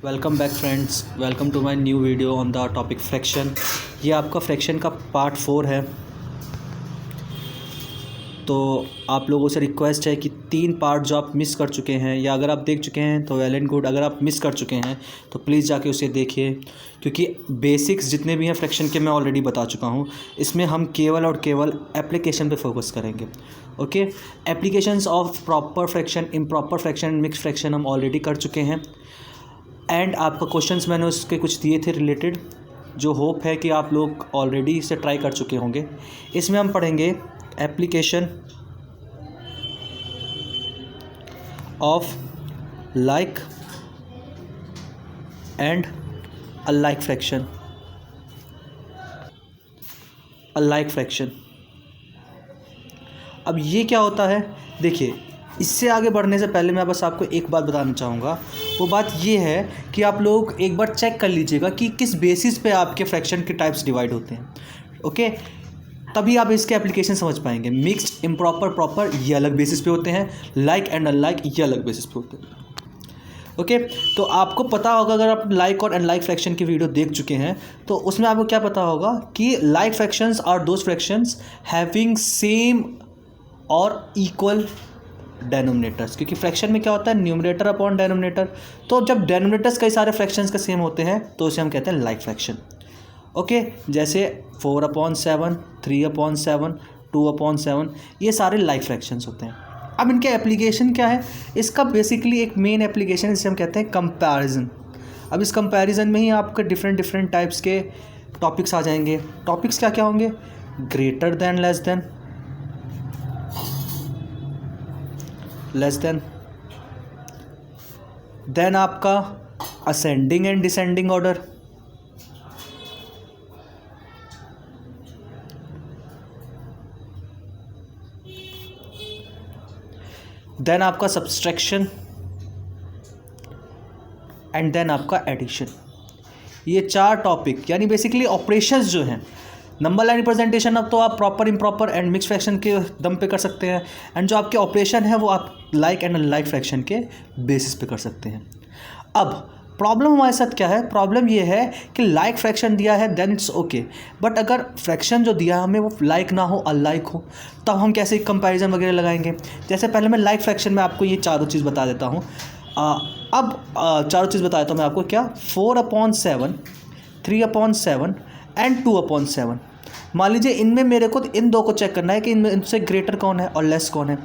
Welcome back friends, welcome to my new video on the topic fraction. ये आपका fraction का part 4 है। तो आप लोगों से रिक्वेस्ट है कि 3 पार्ट जो आप मिस कर चुके हैं या अगर आप देख चुके हैं तो वेल एंड गुड, अगर आप मिस कर चुके हैं तो प्लीज़ जाके उसे देखिए, क्योंकि बेसिक्स जितने भी हैं फ्रैक्शन के मैं ऑलरेडी बता चुका हूँ। इसमें हम केवल और केवल एप्लीकेशन पे फोकस करेंगे। Okay, applications of proper fraction, improper fraction, mix fraction हम ऑलरेडी कर चुके हैं। एंड आपका क्वेश्चंस मैंने उसके कुछ दिए थे रिलेटेड, जो होप है कि आप लोग ऑलरेडी इसे ट्राई कर चुके होंगे। इसमें हम पढ़ेंगे application of like and alike fraction. Alike fraction, अब ये क्या होता है? देखिए, इससे आगे बढ़ने से पहले मैं बस आपको एक बात बताना चाहूँगा। वो बात ये है कि आप लोग एक बार चेक कर लीजिएगा कि किस बेसिस पे आपके फ्रैक्शन के टाइप्स डिवाइड होते हैं। ओके, तभी आप इसके एप्लीकेशन समझ पाएंगे। मिक्स्ड, इम्प्रॉपर, प्रॉपर ये अलग बेसिस पे होते हैं। लाइक एंड अनलाइक ये अलग बेसिस पे होते हैं। ओके, तो आपको पता होगा, अगर आप लाइक और अनलाइक फ्रैक्शन की वीडियो देख चुके हैं तो उसमें आपको क्या पता होगा कि like fractions are those fractions having same और इक्वल डेनोमिनेटर्स। क्योंकि फ्रैक्शन में क्या होता है? Numerator upon denominator. तो जब डेनोमिनेटर्स कई सारे फ्रैक्शंस के सेम होते हैं तो उसे हम कहते हैं लाइक फ्रैक्शन। ओके, जैसे 4/7, 3/7, 2/7, ये सारे लाइक फ्रैक्शंस होते हैं। अब इनके एप्लीकेशन क्या है? इसका बेसिकली एक मेन एप्लीकेशन जिसे हम कहते हैं कंपैरिजन। अब इस कंपैरिजन में ही आपके डिफरेंट टाइप्स के टॉपिक्स आ जाएंगे। टॉपिक्स क्या क्या होंगे? Greater than, less than, then आपका ascending and descending order, then आपका सब्सट्रैक्शन एंड देन आपका एडिशन। ये 4 टॉपिक यानी बेसिकली ऑपरेशंस जो हैं, नंबर लाइन रिप्रेजेंटेशन अब तो आप proper, improper and mix fraction के दम पे कर सकते हैं। एंड जो आपके ऑपरेशन है वो आप लाइक एंड अनलाइक फ्रैक्शन के बेसिस पे कर सकते हैं। अब प्रॉब्लम हमारे साथ क्या है? प्रॉब्लम ये है कि लाइक फ्रैक्शन दिया है देन इट्स ओके, बट अगर फ्रैक्शन जो दिया है हमें वो लाइक ना हो, अनलाइक हो, तब हम कैसे कंपैरिजन वगैरह लगाएंगे? जैसे पहले मैं लाइक फ्रैक्शन में आपको ये चारों चीज़ बता देता हूँ। अब चारों चीज़ बता देता हूँ मैं आपको। क्या? 4/7, 3/7 एंड 2/7। मान लीजिए इनमें मेरे को इन दो को चेक करना है कि इनमें इनसे ग्रेटर कौन है और लेस कौन है।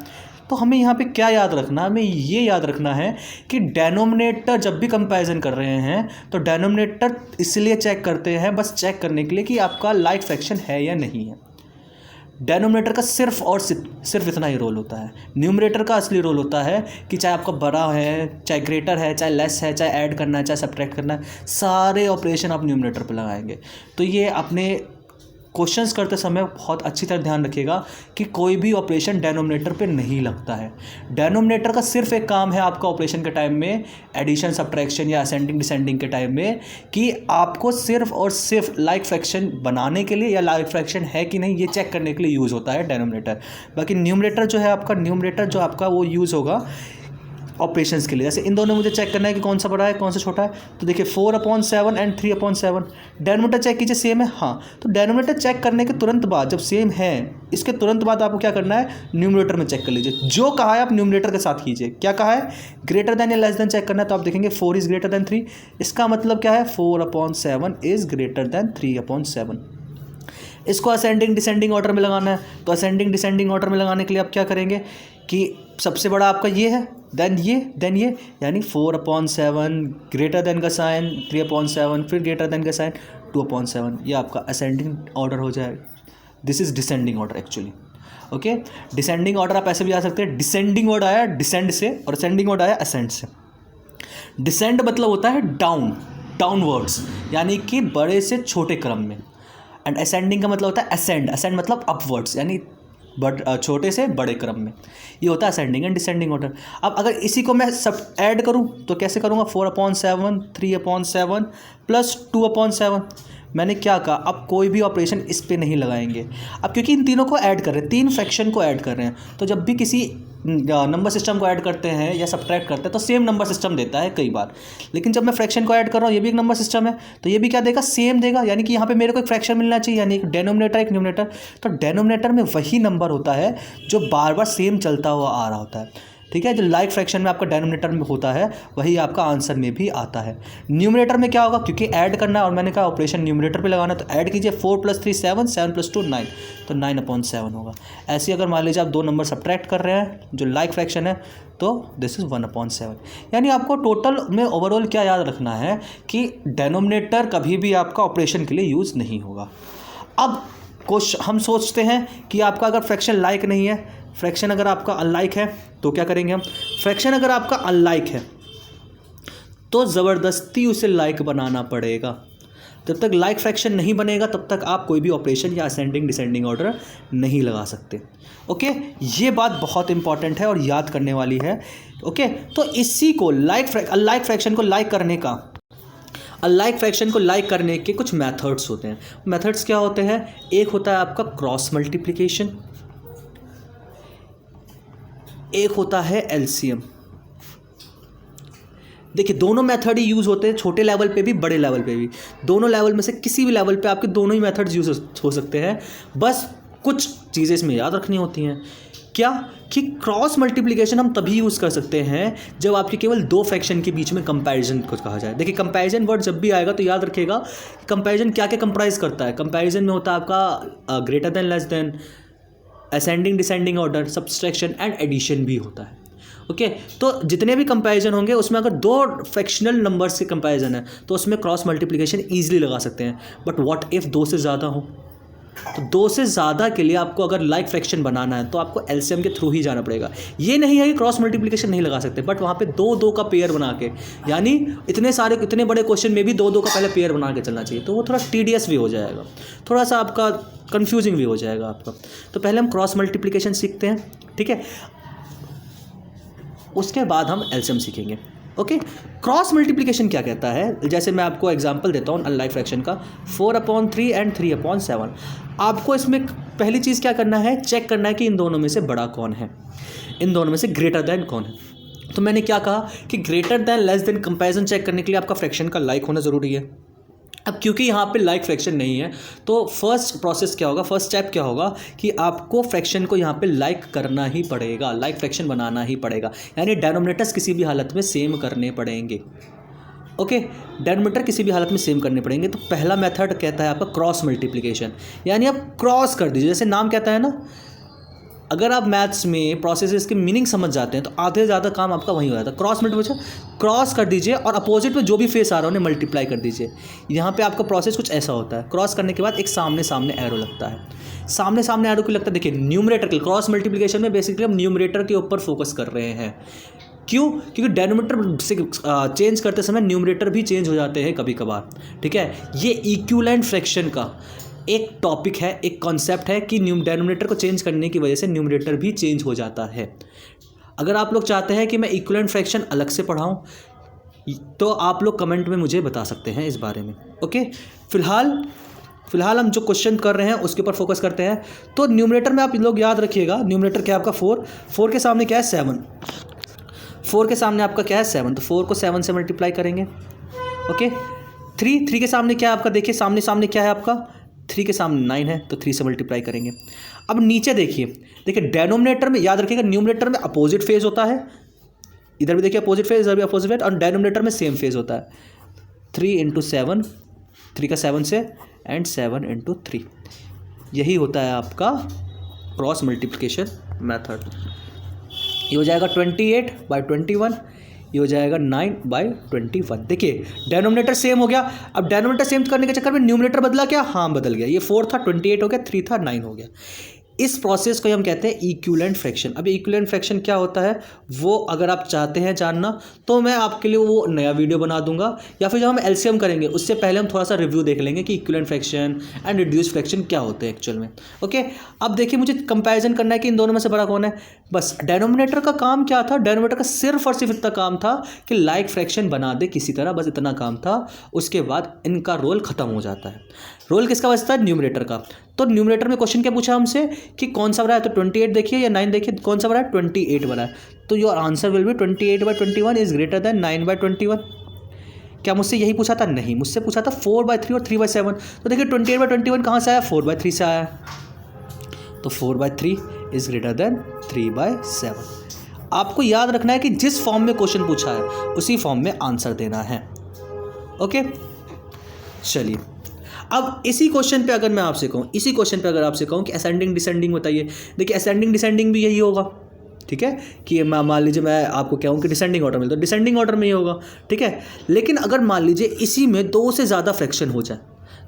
तो हमें यहाँ पे क्या याद रखना है? हमें ये याद रखना है कि डेनोमिनेटर जब भी कंपैरिजन कर रहे हैं तो डेनोमिनेटर इसलिए चेक करते हैं, बस चेक करने के लिए कि आपका लाइक फ्रैक्शन है या नहीं है। डेनोमिनेटर का सिर्फ और सिर्फ इतना ही रोल होता है। न्यूमरेटर का असली रोल होता है कि चाहे आपका बड़ा है, चाहे ग्रेटर है, चाहे लेस है, चाहे ऐड करना है, चाहे सब्ट्रैक्ट करना है, सारे ऑपरेशन आप न्यूमरेटर पे लगाएंगे। तो ये अपने क्वेश्चंस करते समय बहुत अच्छी तरह ध्यान रखिएगा कि कोई भी ऑपरेशन डेनोमिनेटर पे नहीं लगता है। डेनोमिनेटर का सिर्फ एक काम है आपका ऑपरेशन के टाइम में, एडिशन, सब्ट्रैक्शन या असेंडिंग डिसेंडिंग के टाइम में, कि आपको सिर्फ और सिर्फ लाइक फ्रैक्शन बनाने के लिए या लाइक फ्रैक्शन है कि नहीं ये चेक करने के लिए यूज़ होता है डेनोमिनेटर। बाकी न्यूमरेटर जो है आपका, न्यूमरेटर जो आपका वो यूज़ होगा ऑपरेशंस के लिए। जैसे इन दोनों मुझे चेक करना है कि कौन सा बड़ा है कौन सा छोटा है। तो देखिए 4/7 एंड 3/7, डेनोमिनेटर चेक कीजिए सेम है। हाँ, तो डेनोमिनेटर चेक करने के तुरंत बाद, जब सेम है इसके तुरंत बाद आपको क्या करना है? न्यूमरेटर में चेक कर लीजिए। जो कहा है आप न्यूमरेटर के साथ कीजिए। क्या कहा है? ग्रेटर देन या लेस देन चेक करना है। तो आप देखेंगे 4 इज़ ग्रेटर देन 3। इसका मतलब क्या है? 4/7 इज़ ग्रेटर देन 3/7। इसको असेंडिंग डिसेंडिंग ऑर्डर में लगाना है। तो असेंडिंग डिसेंडिंग ऑर्डर में लगाने के लिए आप क्या करेंगे कि सबसे बड़ा आपका ये है, देन ये, यानी 4/7 ग्रेटर देन का साइन, 3/7 फिर ग्रेटर देन का साइन, 2/7। ये आपका असेंडिंग ऑर्डर हो जाएगा। This is descending order actually. Okay, descending order आप ऐसे भी आ सकते हैं। डिसेंडिंग वर्ड आया डिसेंड से और असेंडिंग वर्ड आया असेंड से। डिसेंड मतलब होता है डाउनवर्ड्स, यानी कि बड़े से छोटे क्रम में। एंड असेंडिंग का मतलब होता है असेंड मतलब अपवर्ड्स, यानी छोटे से बड़े क्रम में। ये होता है असेंडिंग एंड डिसेंडिंग ऑर्डर। अब अगर इसी को मैं सब ऐड करूं तो कैसे करूंगा? 4/7, 3/7 प्लस 2/7। मैंने क्या कहा? अब कोई भी ऑपरेशन इस पे नहीं लगाएंगे। अब क्योंकि इन तीनों को ऐड कर रहे हैं, 3 फ्रैक्शन को ऐड कर रहे हैं, तो जब भी किसी नंबर सिस्टम को ऐड करते हैं या सब्ट्रैक्ट करते हैं तो सेम नंबर सिस्टम देता है कई बार। लेकिन जब मैं फ्रैक्शन को ऐड कर रहा हूँ, ये भी एक नंबर सिस्टम है, तो ये भी क्या देगा, सेम देगा। यानी कि यहाँ पे मेरे को एक फ्रैक्शन मिलना चाहिए, यानी एक डेनोमिनेटर एक न्यूमरेटर। तो डेनोमिनेटर में वही नंबर होता है जो बार बार सेम चलता हुआ आ रहा होता है, ठीक है। जो लाइक फ्रैक्शन में आपका डेनोमिनेटर में होता है वही आपका आंसर में भी आता है। न्यूमरेटर में क्या होगा, क्योंकि ऐड करना है और मैंने कहा ऑपरेशन न्यूमरेटर पे लगाना, तो ऐड कीजिए 4 + 3 7, 7 + 2 9, तो 9/7 होगा। ऐसे अगर मान लीजिए आप दो नंबर सब्ट्रैक्ट कर रहे हैं जो लाइक फ्रैक्शन है, तो दिस इज़ 1/7। यानी आपको टोटल में ओवरऑल क्या याद रखना है कि डेनोमिनेटर कभी भी आपका ऑपरेशन के लिए यूज़ नहीं होगा। अब हम सोचते हैं कि आपका अगर फ्रैक्शन लाइक नहीं है, फ्रैक्शन अगर आपका अनलाइक है तो क्या करेंगे हम। फ्रैक्शन अगर आपका अनलाइक है तो ज़बरदस्ती उसे लाइक बनाना पड़ेगा। जब तक लाइक फ्रैक्शन नहीं बनेगा तब तक आप कोई भी ऑपरेशन या असेंडिंग डिसेंडिंग ऑर्डर नहीं लगा सकते। ओके, ये बात बहुत इंपॉर्टेंट है और याद करने वाली है। ओके, तो इसी को अनलाइक फ्रैक्शन को लाइक करने का, अनलाइक फ्रैक्शन को लाइक करने के कुछ मेथड्स होते हैं। मेथड्स क्या होते हैं, एक होता है आपका क्रॉस मल्टीप्लिकेशन, एक होता है एलसीएम। देखिए दोनों मेथड ही यूज़ होते हैं, छोटे लेवल पे भी बड़े लेवल पे भी। दोनों लेवल में से किसी भी लेवल पे आपके दोनों ही मेथड्स यूज़ हो सकते हैं। बस कुछ चीज़ें इसमें याद रखनी होती हैं। क्या कि क्रॉस मल्टीप्लिकेशन हम तभी यूज़ कर सकते हैं जब आपके केवल दो फ्रैक्शन के बीच में कंपैरिजन को कहा जाए। देखिए कंपैरिजन वर्ड जब भी आएगा तो याद रखिएगा कंपैरिजन क्या क्या कंप्राइज करता है। कंपैरिजन में होता है आपका greater than, less than, ascending descending order, subtraction and addition भी होता है। ओके, तो जितने भी कंपैरिजन होंगे उसमें अगर दो फ्रैक्शनल नंबर्स के कंपैरिजन है तो उसमें क्रॉस मल्टीप्लिकेशन ईजिली लगा सकते हैं। बट व्हाट इफ़ दो से ज़्यादा हो, तो दो से ज़्यादा के लिए आपको अगर लाइक फ्रैक्शन बनाना है तो आपको एलसीएम के थ्रू ही जाना पड़ेगा। ये नहीं है कि क्रॉस मल्टीप्लिकेशन नहीं लगा सकते, बट वहाँ पे दो दो का पेयर बना के, यानी इतने बड़े क्वेश्चन में भी दो दो का पहले पेयर बना के चलना चाहिए, तो वो थोड़ा टीडियस भी हो जाएगा, थोड़ा सा आपका कन्फ्यूजिंग भी हो जाएगा आपका। तो पहले हम क्रॉस मल्टीप्लिकेशन सीखते हैं, ठीक है, उसके बाद हम एलसीएम सीखेंगे। ओके, क्रॉस मल्टीप्लिकेशन क्या कहता है, जैसे मैं आपको एग्जांपल देता हूँ अनलाइक फ्रैक्शन का, 4/3 एंड 3/7। आपको इसमें पहली चीज़ क्या करना है, चेक करना है कि इन दोनों में से बड़ा कौन है, इन दोनों में से ग्रेटर देन कौन है। तो मैंने क्या कहा कि greater than less than comparison check करने के लिए आपका फ्रैक्शन का लाइक होना ज़रूरी है। अब क्योंकि यहाँ पे लाइक फ्रैक्शन नहीं है तो फर्स्ट प्रोसेस क्या होगा, फर्स्ट स्टेप क्या होगा कि आपको फ्रैक्शन को यहाँ पे लाइक करना ही पड़ेगा, लाइक फ्रैक्शन बनाना ही पड़ेगा, यानी डेनोमिनेटर्स किसी भी हालत में सेम करने पड़ेंगे। ओके, डेनोमिनेटर किसी भी हालत में सेम करने पड़ेंगे। तो पहला मेथड कहता है आपका क्रॉस मल्टीप्लिकेशन, यानी आप क्रॉस कर दीजिए, जैसे नाम कहता है ना, अगर आप मैथ्स में प्रोसेसेस की मीनिंग समझ जाते हैं तो आधे से ज़्यादा काम आपका वहीं हो जाता है। क्रॉस मल्टीप्लिकेशन, क्रॉस कर दीजिए और अपोजिट में जो भी फेस आ रहा है उन्हें मल्टीप्लाई कर दीजिए। यहाँ पे आपका प्रोसेस कुछ ऐसा होता है, क्रॉस करने के बाद एक सामने सामने एरो लगता है। सामने सामने एरो क्यों लगता है, देखिए न्यूमरेटर के क्रॉस मल्टीप्लिकेशन में बेसिकली हम न्यूमरेटर के ऊपर फोकस कर रहे हैं। क्यों, क्योंकि डेनोमिनेटर से चेंज करते समय न्यूमरेटर भी चेंज हो जाते हैं कभी कभार, ठीक है। ये इक्विवेलेंट फ्रैक्शन का एक टॉपिक है, एक कॉन्सेप्ट है कि डेनोमिनेटर को चेंज करने की वजह से न्यूमरेटर भी चेंज हो जाता है। अगर आप लोग चाहते हैं कि मैं इक्विवेलेंट फ्रैक्शन अलग से पढ़ाऊं तो आप लोग कमेंट में मुझे बता सकते हैं इस बारे में। ओके, फिलहाल हम जो क्वेश्चन कर रहे हैं उसके ऊपर फोकस करते हैं। तो न्यूमरेटर में आप लोग याद रखिएगा, न्यूमरेटर क्या है आपका 4 के सामने क्या है 7, 4 के सामने आपका क्या है 7, तो 4 को 7 से मल्टीप्लाई करेंगे। ओके, 3 के सामने क्या है आपका, देखिए सामने सामने क्या है आपका, 3 के सामने 9 है तो 3 से मल्टीप्लाई करेंगे। अब नीचे देखिए डेनोमिनेटर में याद रखिएगा, न्यूमरेटर में अपोजिट फेज होता है, इधर भी देखिए अपोजिट फेज, इधर भी अपोजिट फेज, और डेनोमिनेटर में सेम फेज होता है। 3 × 7, 3 का 7 से, एंड 7 × 3, यही होता है आपका क्रॉस मल्टीप्लिकेशन मेथड। ये हो जाएगा 28/21, ये हो जाएगा 9/21। देखिए डेनोमिनेटर सेम हो गया। अब डेनोमिनेटर सेम करने के चक्कर में न्यूमरेटर बदला क्या, हाँ बदल गया, ये 4 था 28 हो गया, 3 था 9 हो गया। इस प्रोसेस को हम कहते हैं इक्विवेलेंट फ्रैक्शन। अब इक्विवेलेंट फ्रैक्शन क्या होता है वो अगर आप चाहते हैं जानना तो मैं आपके लिए वो नया वीडियो बना दूंगा, या फिर जब हम एलसीएम करेंगे उससे पहले हम थोड़ा सा रिव्यू देख लेंगे कि equivalent fraction and reduced fraction क्या होते हैं एक्चुअल में। ओके, अब देखिए मुझे कंपैरिजन करना है कि इन दोनों में से बड़ा कौन है। बस डेनोमिनेटर का काम क्या था, डेनोमिनेटर का सिर्फ और सिर्फ इतना काम था कि लाइक फ्रैक्शन बना दे किसी तरह, बस इतना काम था। उसके बाद इनका रोल खत्म हो जाता है। रोल किसका बचता है, न्यूमरेटर का। तो न्यूमरेटर में क्वेश्चन क्या पूछा हमसे कि कौन सा बड़ा है, तो 28 देखिए या 9 देखिए, कौन सा बड़ा है, 28 बड़ा है। तो your answer will be 28/21 is greater than 9/21। क्या मुझसे यही पूछा था? नहीं, मुझसे पूछा था 4/3 और 3/7। तो देखिए 28/21 कहाँ से आया? 4/3 से आया। तो 4/3 इज ग्रेटर देन 3/7। आपको याद रखना है कि जिस फॉर्म में क्वेश्चन पूछा है उसी फॉर्म में आंसर देना है। ओके, चलिए अब इसी क्वेश्चन पे अगर मैं आपसे कहूँ, इसी क्वेश्चन पे अगर आपसे कहूँ कि असेंडिंग डिसेंडिंग बताइए, देखिए असेंडिंग डिसेंडिंग भी यही होगा, ठीक है, कि मान लीजिए मैं आपको कहूँ कि डिसेंडिंग ऑर्डर में, तो डिसेंडिंग ऑर्डर में ही होगा, ठीक है। लेकिन अगर मान लीजिए इसी में 2 से ज़्यादा फ्रैक्शन हो जाए,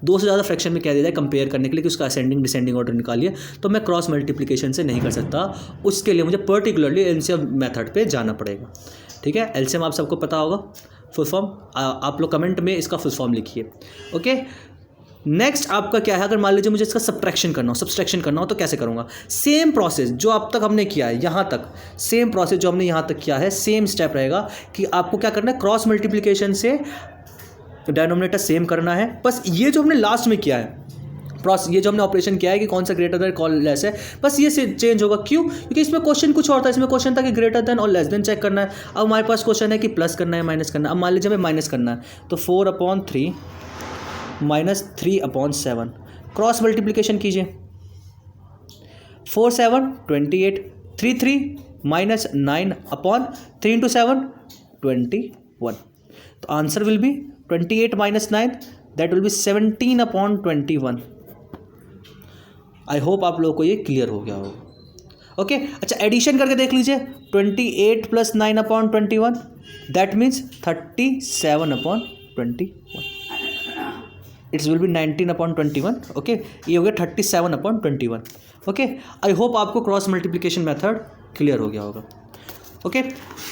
2 से ज़्यादा फ्रैक्शन में कह दिया जाए कंपेयर करने के लिए कि उसका असेंडिंग डिसेंडिंग ऑर्डर निकालिए, तो मैं क्रॉस मल्टीप्लिकेशन से नहीं कर सकता, उसके लिए मुझे पर्टिकुलरली एलसीएम मेथड पे जाना पड़ेगा, ठीक है। एलसीएम आप सबको पता होगा, फुल फॉर्म आप लोग कमेंट में इसका फुल फॉर्म लिखिए। ओके, नेक्स्ट आपका क्या है, अगर मान लीजिए मुझे इसका सब्ट्रैक्शन करना हो, सब्सट्रैक्शन करना हो, तो कैसे करूँगा? सेम प्रोसेस जो अब तक हमने किया है, यहाँ तक सेम प्रोसेस जो हमने यहाँ तक किया है, सेम स्टेप रहेगा कि आपको क्या करना है, क्रॉस मल्टीप्लिकेशन से डिनोमिनेटर सेम करना है। बस ये जो हमने लास्ट में किया है ये जो हमने ऑपरेशन किया है कि कौन सा ग्रेटर देन कौन लेस है, बस ये से चेंज होगा। क्यों? क्योंकि इसमें क्वेश्चन कुछ और था, इसमें क्वेश्चन था कि ग्रेटर देन और लेस देन चेक करना है। अब हमारे पास क्वेश्चन है कि प्लस करना है माइनस करना है। अब मान लीजिए हमें माइनस करना है, तो 4/3 माइनस 3/7 क्रॉस मल्टीप्लिकेशन कीजिए, 4 7 28, 3 माइनस 9/3 × 7 21। तो answer will be 28 minus 9, that will be 17/21। I hope आप लोगों को ये क्लियर हो गया होगा। ओके, अच्छा एडिशन करके देख लीजिए, 28 + 9/21 that means 37/21। It's will be 19/21। Okay, ये हो गया 37/21। ओके, आई होप आपको क्रॉस मल्टीप्लिकेशन मेथड क्लियर हो गया होगा। ओके,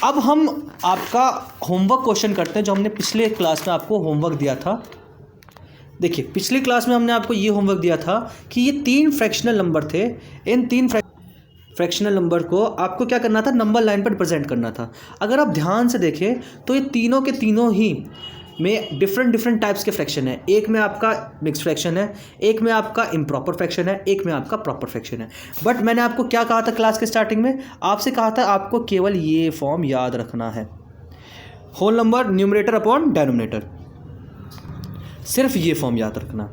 अब हम आपका होमवर्क क्वेश्चन करते हैं जो हमने पिछले क्लास में आपको होमवर्क दिया था। देखिए पिछली क्लास में हमने आपको ये होमवर्क दिया था कि ये 3 फ्रैक्शनल नंबर थे, इन 3 फ्रैक्शनल नंबर को आपको क्या करना था, नंबर लाइन पर रिप्रेजेंट करना था। अगर आप ध्यान से देखें तो ये तीनों के तीनों ही में डिफरेंट टाइप्स के फ्रैक्शन है। एक में आपका मिक्स फ्रैक्शन है, एक में आपका इम्प्रॉपर फ्रैक्शन है, एक में आपका प्रॉपर फ्रैक्शन है। बट मैंने आपको क्या कहा था क्लास के स्टार्टिंग में, आपसे कहा था आपको केवल ये फॉर्म याद रखना है, whole number numerator upon denominator, सिर्फ ये फॉर्म याद रखना।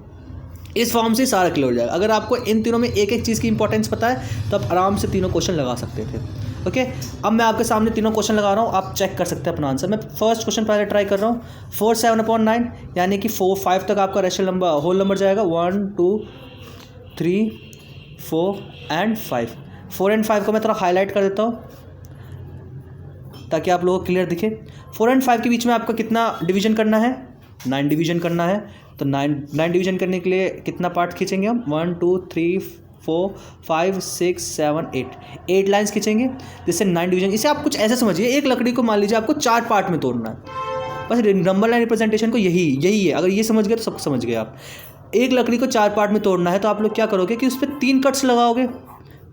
इस फॉर्म से सारा क्लियर हो जाएगा। अगर आपको इन तीनों में एक एक चीज़ की इंपॉर्टेंस पता है तो आप आराम से तीनों क्वेश्चन लगा सकते थे। ओके, अब मैं आपके सामने तीनों क्वेश्चन लगा रहा हूँ, आप चेक कर सकते हैं अपना आंसर। मैं फर्स्ट क्वेश्चन पहले ट्राई कर रहा हूँ। 4 7/9 यानी कि 4 5 तक आपका रेशनल नंबर होल नंबर जाएगा, 1 2 3 4 एंड 5। 4 एंड 5 को मैं थोड़ा हाईलाइट कर देता हूँ ताकि आप लोगों को क्लियर दिखे। 4 एंड 5 के बीच में आपको कितना डिवीजन करना है, 9 डिवीजन करना है। तो 9 डिवीजन करने के लिए कितना पार्ट खींचेंगे हम, 1 2 3 4 5 6 7 8 लाइन्स खींचेंगे जिससे 9 डिवीजन। इसे आप कुछ ऐसे समझिए, एक लकड़ी को मान लीजिए आपको 4 पार्ट में तोड़ना है, बस नंबर लाइन रिप्रेजेंटेशन को यही है। अगर ये समझ गए तो सब समझ गए आप। एक लकड़ी को 4 पार्ट में तोड़ना है तो आप लोग क्या करोगे कि उस पर 3 कट्स लगाओगे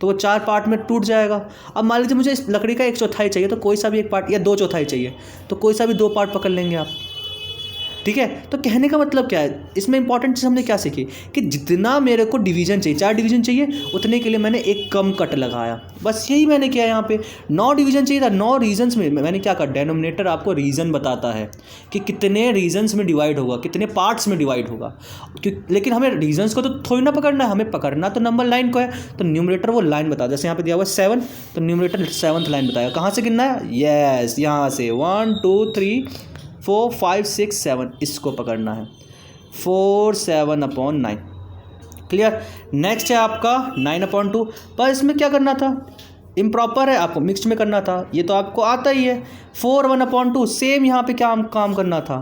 तो वो 4 पार्ट में टूट जाएगा। अब मान लीजिए मुझे इस लकड़ी का 1/4 चाहिए, तो कोई सा भी एक पार्ट, या 2/4 चाहिए तो कोई सा भी 2 पार्ट पकड़ लेंगे आप, ठीक है। तो कहने का मतलब क्या है, इसमें इंपॉर्टेंट चीज़ हमने क्या सीखी कि जितना मेरे को डिवीजन चाहिए, 4 डिवीजन चाहिए, उतने के लिए मैंने एक कम कट लगाया, बस यही मैंने किया। यहाँ पे 9 डिवीजन चाहिए था, 9 रीजन्स में मैंने क्या कहा, डेनोमिनेटर आपको रीज़न बताता है कि कितने रीजन्स में डिवाइड होगा, कितने पार्ट्स में डिवाइड होगा। लेकिन हमें रीजन्स को तो थोड़ी ना पकड़ना है, हमें पकड़ना तो नंबर लाइन को है। तो न्यूमरेटर वो लाइन बता, जैसे यहाँ पे दिया हुआ 7, तो न्यूमरेटर 7th लाइन बताएगा। कहाँ से गिनना है, यस यहाँ से 1 2 3 4 5 6 7, इसको पकड़ना है, 4 7/9। क्लियर। नेक्स्ट है आपका 9/2, पर इसमें क्या करना था, इम्प्रॉपर है, आपको मिक्स्ड में करना था, ये तो आपको आता ही है। 4 1/2 सेम यहाँ पे क्या काम करना था,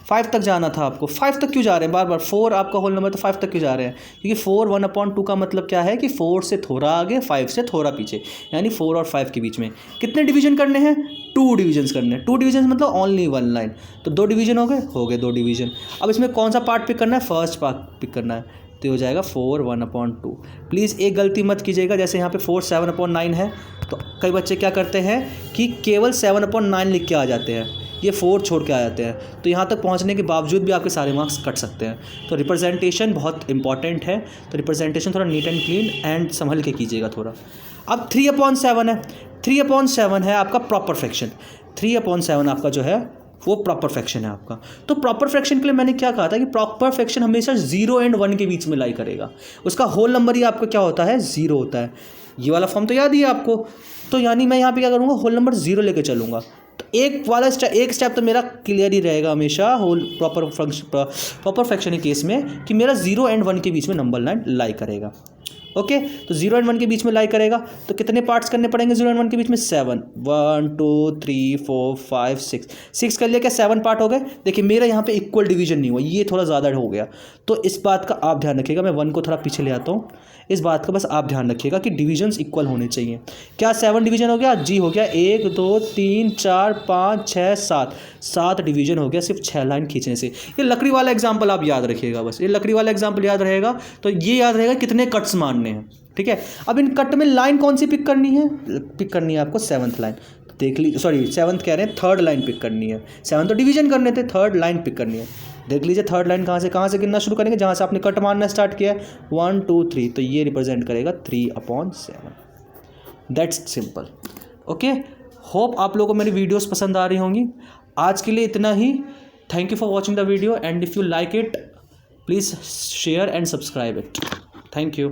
5 तक जाना था आपको। 5 तक क्यों जा रहे हैं बार बार, 4 आपका होल नंबर तो 5 तक क्यों जा रहे हैं, क्योंकि 4 1/2 का मतलब क्या है कि 4 से थोड़ा आगे 5 से थोड़ा पीछे, यानी 4 और 5 के बीच में कितने डिवीजन करने हैं, 2 डिवीजन करने हैं। 2 डिवीजन मतलब ओनली 1 लाइन, तो 2 डिवीजन हो गए 2 डिवीजन। अब इसमें कौन सा पार्ट पिक करना है, फर्स्ट पार्ट पिक करना है। तो हो जाएगा 4 1/2। प्लीज़ एक गलती मत कीजिएगा, जैसे यहाँ पे 4 7/9 है तो कई बच्चे क्या करते हैं कि केवल 7/9 लिख के आ जाते हैं, ये 4 छोड़ के आ जाते हैं, तो यहाँ तक पहुँचने के बावजूद भी आपके सारे मार्क्स कट सकते हैं। तो रिप्रेजेंटेशन बहुत इंपॉर्टेंट है, तो रिप्रेजेंटेशन थोड़ा नीट एंड क्लीन एंड संभल के कीजिएगा थोड़ा। अब 3/7 है, 3/7 है आपका प्रॉपर फ्रैक्शन। 3/7 आपका जो है वो प्रॉपर फ्रैक्शन है आपका। तो प्रॉपर फ्रैक्शन के लिए मैंने क्या कहा था कि प्रॉपर फ्रैक्शन हमेशा 0 और 1 के बीच में लाई करेगा, उसका होल नंबर ही आपका क्या होता है 0 होता है। ये वाला फॉर्म तो याद ही है आपको, तो यानी मैं यहाँ पे क्या करूँगा होल नंबर 0 लेके चलूँगा। तो एक स्टेप तो मेरा क्लियर ही रहेगा हमेशा होल प्रॉपर फ्रैक्शन के केस में कि मेरा 0 और 1 के बीच में नंबर लाइन लाई करेगा। ओके, तो 0 और 1 के बीच में लाई करेगा, तो कितने पार्ट्स करने पड़ेंगे 0 और 1 के बीच में 7 1 2 3 4 5 6 कर लिया क्या 7 पार्ट हो गए। देखिए मेरा यहाँ पे इक्वल डिवीजन नहीं हुआ, ये थोड़ा ज़्यादा हो गया, तो इस बात का आप ध्यान रखिएगा। मैं 1 को थोड़ा पीछे ले आता हूँ, इस बात का बस आप ध्यान रखिएगा कि डिविजन्स इक्वल होने चाहिए। क्या 7 डिवीजन हो गया जी, हो गया 1 2 3 4 5 6 7 डिवीजन हो गया सिर्फ 6 लाइन खींचने से। ये लकड़ी वाला एग्जाम्पल आप याद रखिएगा, बस ये लकड़ी वाला एग्जाम्पल याद रहेगा, तो ये याद रहेगा कितने कट्स मारने हैं। ठीक है, अब इन कट में लाइन कौन सी पिक करनी है, पिक करनी है आपको 7th लाइन। देख लीजिए, सॉरी 7th कह रहे हैं, 3rd लाइन पिक करनी है। 7 तो डिवीजन करने थे, 3rd लाइन पिक करनी है। देख लीजिए 3rd लाइन कहाँ से गिनना शुरू करेंगे, जहाँ से आपने कट मारना स्टार्ट किया है 1 2 3, तो ये रिप्रेजेंट करेगा 3/7। That's simple. ओके, होप आप लोगों को मेरी वीडियोस पसंद आ रही होंगी। आज के लिए इतना ही। Thank you for watching the video and if you like it please share and subscribe it. Thank you.